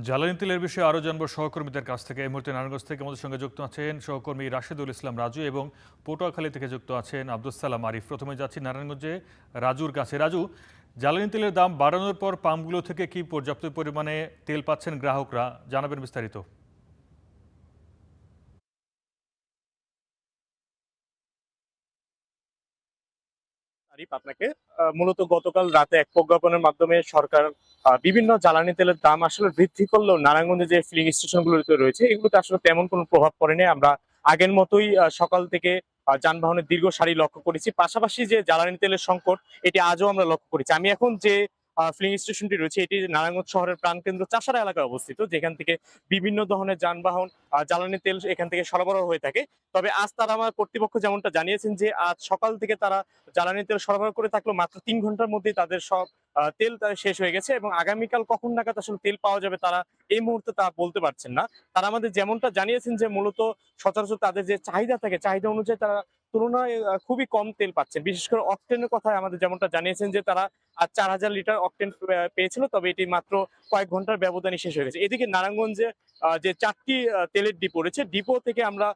জ্বালানি তেলের বিষয়ে আরও জানবো সহকর্মীদের কাছ থেকে। এই মুহূর্তে নারায়ণগঞ্জ থেকে আমাদের সঙ্গে যুক্ত আছেন সহকর্মী রাশেদুল ইসলাম রাজু এবং পটুয়াখালী থেকে যুক্ত আছেন আব্দুস সালাম আরিফ। প্রথমে যাচ্ছি নারায়ণগঞ্জে রাজুর কাছে। রাজু, জ্বালানি তেলের দাম বাড়ানোর পর পাম্পগুলো থেকে কি পর্যাপ্ত পরিমাণে তেল পাচ্ছেন গ্রাহকরা, জানাবেন বিস্তারিত। আরিফ, আপনাকে মূলত গতকাল রাতে এক প্রজ্ঞাপনের মাধ্যমে সরকার বিভিন্ন জ্বালানি তেলের দাম আসলে বৃদ্ধি করলেও নারায়ণগঞ্জে যে ফিলিং স্টেশন গুলোতে রয়েছে এগুলোতে আসলে তেমন কোনো প্রভাব পড়েনি। আমরা আগের মতোই সকাল থেকে যানবাহনের দীর্ঘ সারি লক্ষ্য করেছি। পাশাপাশি যে জ্বালানি তেলের সংকট, এটি আজও আমরা লক্ষ্য করেছি। আমি এখন যে ফিলিং স্টেশনটি রয়েছে এটি নারায়ণগঞ্জ শহরের প্রাণকেন্দ্র চাষারা এলাকায় অবস্থিত, যেখান থেকে বিভিন্ন ধরনের যানবাহন জ্বালানি তেল এখান থেকে সরবরাহ হয়ে থাকে। তবে আজ তারা আমার কর্তৃপক্ষ যেমনটা জানিয়েছেন যে আজ সকাল থেকে তারা জ্বালানি তেল সরবরাহ করে থাকলেও মাত্র ৩ ঘন্টার মধ্যেই তাদের সব তেল তাদের শেষ হয়ে গেছে এবং আগামীকাল কখন নাগাদ আসলে তেল পাওয়া যাবে তারা এই মুহূর্তে তা বলতে পারছেন না। তারা আমাদের যেমনটা জানিয়েছেন যে মূলত সচরাচর তাদের যে চাহিদা থাকে, চাহিদা অনুযায়ী তারা তুলনায় খুবই কম তেল পাচ্ছেন। বিশেষ করে অকটেনের কথা আমাদের যেমনটা জানিয়েছেন যে তারা ৪,০০০ লিটার অকটেন পেয়েছিল, তবে এটি মাত্র কয়েক ঘন্টার ব্যবধানে শেষ হয়ে গেছে। এদিকে নারায়ণগঞ্জে যে ৪টি তেলের ডিপো রয়েছে, ডিপো থেকে আমরা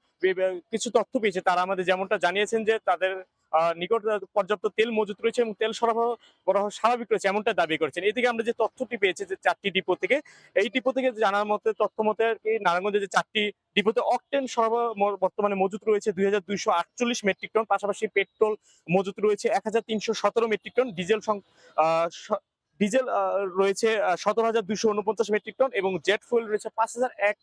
কিছু তথ্য পেয়েছি। তারা আমাদের যেমনটা জানিয়েছেন যে তাদের নিকট পর্যাপ্ত তেল মজুত রয়েছে এবং তেল সরবরাহ স্বাভাবিক রয়েছে এমনটা দাবি করেছেন। এদিকে আমরা যে তথ্যটি পেয়েছি যে ৪টি ডিপো থেকে, এই ডিপো থেকে জানার মতে তথ্য মতে এই নারায়ণগঞ্জে যে ৪টি ডিপোতে অকটেন সরবরাহ বর্তমানে মজুত রয়েছে ২,২৪৮ মেট্রিক টন। পাশাপাশি পেট্রোল মজুত রয়েছে ১,৩১৭ মেট্রিক টন। ডিজেল রয়েছে ১৭,২৪৯ মেট্রিক টন এবং জেট ফুয়েল রয়েছে ৫,০০১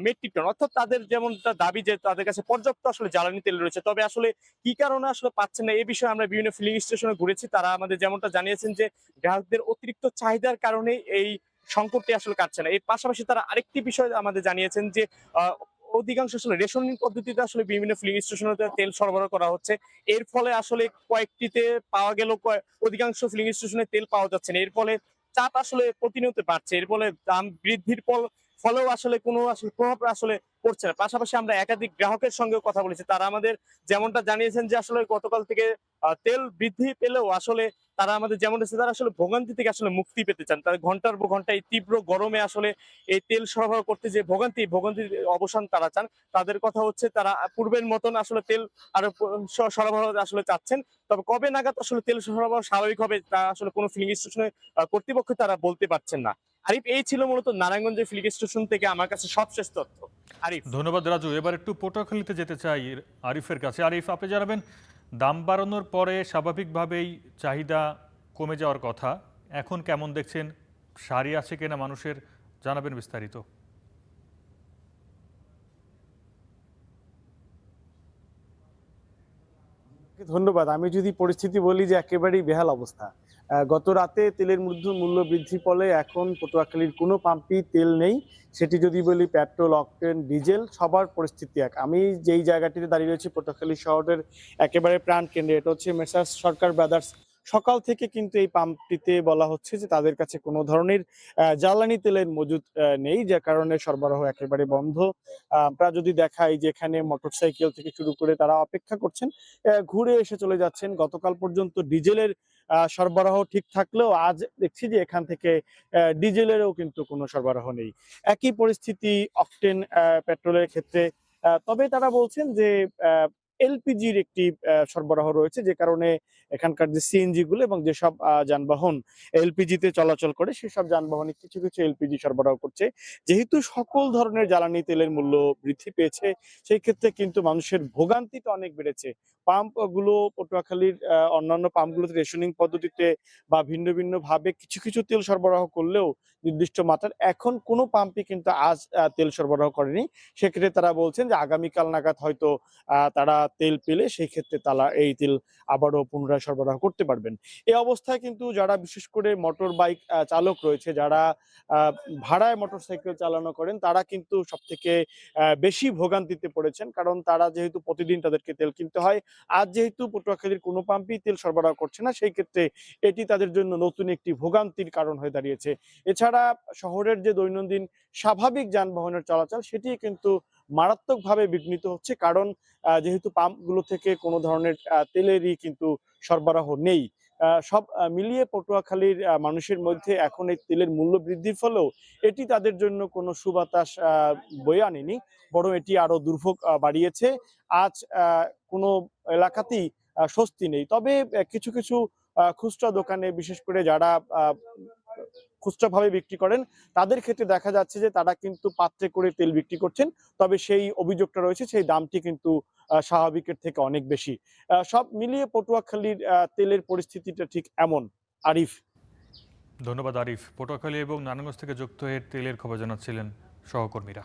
মেট্রিক টন। অর্থাৎ তাদের যেমনটা দাবি যে তাদের কাছে পর্যাপ্ত আসলে জ্বালানি তেল রয়েছে। তবে আসলে কি কারণে আসলে পাচ্ছেন না, এ বিষয়ে আমরা বিভিন্ন ফিলিং স্টেশনে ঘুরেছি। তারা আমাদের যেমনটা জানিয়েছেন যে গ্রাহকদের অতিরিক্ত চাহিদার কারণে এই সংকটটি আসলে কাটছে না। এর পাশাপাশি তারা আরেকটি বিষয় আমাদের জানিয়েছেন যে আহ, অধিকাংশ আসলে রেশনিং পদ্ধতিতে আসলে বিভিন্ন ফিলিং স্টেশনে তেল সরবরাহ করা হচ্ছে। এর ফলে আসলে কয়েকটিতে পাওয়া গেল, অধিকাংশ ফিলিং স্টেশনে তেল পাওয়া যাচ্ছে না। এর ফলে চাপ আসলে প্রতিনিয়ত বাড়ছে। এর ফলে দাম বৃদ্ধির ফলেও আসলে কোনো আসলে প্রভাব আসলে পড়ছে না। পাশাপাশি আমরা একাধিক গ্রাহকের সঙ্গে কথা বলেছি। তারা আমাদের যেমনটা জানিয়েছেন যে আসলে গতকাল থেকে তেল বৃদ্ধি পেলেও আসলে তারা আমাদের যেমন তারা আসলে ভোগান্তি থেকে আসলে মুক্তি পেতে চান। তারা ঘন্টার পর ঘন্টা এই তীব্র গরমে আসলে এই তেল সরবরাহ করতে যে ভোগান্তির অবসান তারা চান। তাদের কথা হচ্ছে তারা পূর্বের মতন আসলে তেল আরো সরবরাহ আসলে চাচ্ছেন। তবে কবে নাগাদ আসলে তেল সরবরাহ স্বাভাবিক হবে তা আসলে কোনো ফিলিং স্টেশনে কর্তৃপক্ষ তারা বলতে পারছেন না। আরিফ, এই ছিল মূলত নারায়ণগঞ্জের ফিলিং স্টেশন থেকে আমার কাছে সবশেষ তথ্য। আরিফ। ধন্যবাদ রাজু। এবার একটু পটুয়াখালীতে যেতে চাই আরিফের কাছে। আরিফ, আপনি জানাবেন, দাম বাড়ানোর পরে স্বাভাবিকভাবেই চাহিদা কমে যাওয়ার কথা, এখন কেমন দেখছেন? সারি আছে কিনা মানুষের, জানাবেন বিস্তারিত। ধন্যবাদ। আমি যদি পরিস্থিতি বলি যে একেবারেই বেহাল অবস্থা। গত রাতে তেলের মূল্য বৃদ্ধির ফলে এখন পটুয়াখালীর কোনো পাম্পেই তেল নেই। সেটি যদি বলি পেট্রোল, অকটেন, ডিজেল সবার পরিস্থিতি এক। আমি যেই জায়গাটিতে দাঁড়িয়ে রয়েছি পটুয়াখালী শহরের একেবারে প্রাণকেন্দ্রে, এটা হচ্ছে মেসার্স সরকার ব্রাদার্স। সকাল থেকে কিন্তু এই পাম্পটিতে বলা হচ্ছে যে তাদের কাছে কোনো ধরনের জ্বালানি তেলের মজুত নেই, যার কারণে সরবরাহ একেবারে বন্ধ। আমরা যদি দেখাই যে এখানে মোটরসাইকেল থেকে শুরু করে তারা অপেক্ষা করছেন, ঘুরে এসে চলে যাচ্ছেন। গতকাল পর্যন্ত ডিজেলের সরবরাহ ঠিক থাকলেও আজ দেখছি যে এখান থেকে ডিজেলেরও কিন্তু কোনো সরবরাহ নেই। একই পরিস্থিতি অকটেন পেট্রোলের ক্ষেত্রে। তবে তারা বলছেন যে এলপিজির একটি সরবরাহ রয়েছে, যে কারণে এখানকার যে সিএনজি গুলো এবং যেসব যানবাহন এলপিজিতে চলাচল করে সেসব যানবাহনে কিছু কিছু এলপিজি সরবরাহ করছে। যেহেতু সকল ধরনের জ্বালানি তেলের মূল্য বৃদ্ধি পেয়েছে, সেই ক্ষেত্রে কিন্তু মানুষের ভোগান্তিটা অনেক বেড়েছে। পাম্প গুলো পটুয়াখালীর অন্যান্য পাম্পগুলোতে রেশনিং পদ্ধতিতে বা ভিন্ন ভিন্ন ভাবে কিছু কিছু তেল সরবরাহ করলেও নির্দিষ্ট মাত্রার এখন কোনো পাম্পই কিন্তু আজ তেল সরবরাহ করেনি। সেক্ষেত্রে তারা বলছেন যে আগামীকাল নাগাদ হয়তো তারা তেল পেলে সেই ক্ষেত্রে তারা এই তেল আবারও পুনরায় সরবরাহ করতে পারবেন। এই অবস্থায় কিন্তু যারা বিশেষ করে মোটর বাইক চালক রয়েছে, যারা আহ ভাড়ায় মোটরসাইকেল চালানো করেন, তারা কিন্তু সব থেকে বেশি ভোগান্তিতে পড়েছেন। কারণ তারা যেহেতু প্রতিদিন তাদেরকে তেল কিনতে হয়, আজ যেহেতু পটুয়াখালীর কোনো পাম্পই তেল সরবরাহ করছে না, সেই ক্ষেত্রে এটি তাদের জন্য নতুন একটি ভোগান্তির কারণ হয়ে দাঁড়িয়েছে। এছাড়া শহরের যে দৈনন্দিন স্বাভাবিক যানবাহনের চলাচল সেটি কিন্তু মারাত্মকভাবে বিঘ্নিত হচ্ছে। কারণ যেহেতু পাম্পগুলো থেকে কোনো ধরনের তেলেরই কিন্তু সরবরাহ নেই। সব মিলিয়ে পটুয়াখালীর মানুষের মধ্যে এখন এই তেলের মূল্য বৃদ্ধির ফলেও এটি তাদের জন্য কোনো সুবাতাস বয়ে আনেনি, বরং এটি আরো দুর্ভোগ বাড়িয়েছে। আজ কোনো এলাকাতেই স্বস্তি নেই। তবে কিছু কিছু খুচরা দোকানে, বিশেষ করে যারা খুচরাভাবে বিক্রি করেন, তাদের ক্ষেত্রে দেখা যাচ্ছে যে তারা কিন্তু পাত্রে করে তেল বিক্রি করছেন। তবে সেই অভিযোগটা রয়েছে, সেই দামটি কিন্তু স্বাভাবিকের থেকে অনেক বেশি। সব মিলিয়ে পটুয়াখালীর তেলের পরিস্থিতিটা ঠিক এমন। আরিফ। ধন্যবাদ আরিফ। পটুয়াখালী এবং নারায়ণগঞ্জ থেকে যুক্ত হয়ে তেলের খবর জানাচ্ছিলেন সহকর্মীরা।